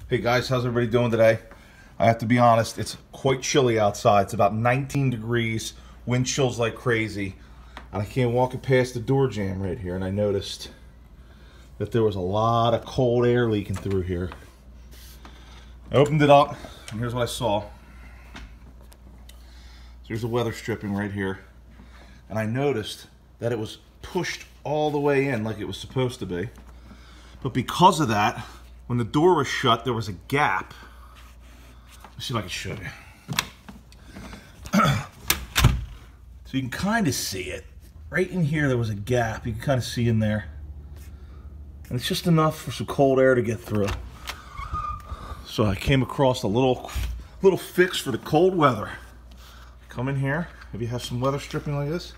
Hey guys, how's everybody doing today? I have to be honest, it's quite chilly outside. It's about 19 degrees, wind chills like crazy. And I came walking past the door jamb right here and I noticed that there was a lot of cold air leaking through here. I opened it up and here's what I saw. There's a weather stripping right here. And I noticed that it was pushed all the way in like it was supposed to be. But because of that, when the door was shut, there was a gap. Let's see if I can show you. So you can kind of see it. Right in here, there was a gap. You can kind of see in there. And it's just enough for some cold air to get through. So I came across a little fix for the cold weather. Come in here, if you have some weather stripping like this,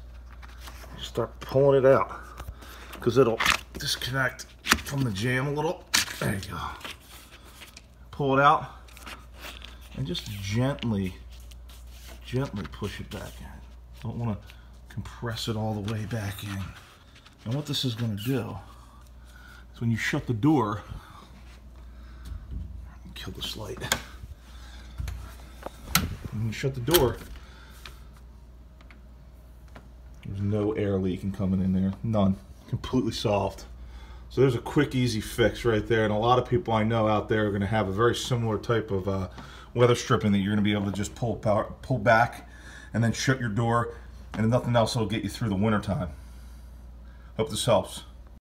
just start pulling it out. Because it'll disconnect from the jamb a little. There you go. Pull it out and just gently push it back in. Don't want to compress it all the way back in. And what this is going to do is when you shut the door, kill this light. When you shut the door, there's no air leaking coming in there. None. Completely solved. So there's a quick, easy fix right there, and a lot of people I know out there are going to have a very similar type of weather stripping that you're going to be able to just pull back and then shut your door, and if nothing else will get you through the winter time. Hope this helps.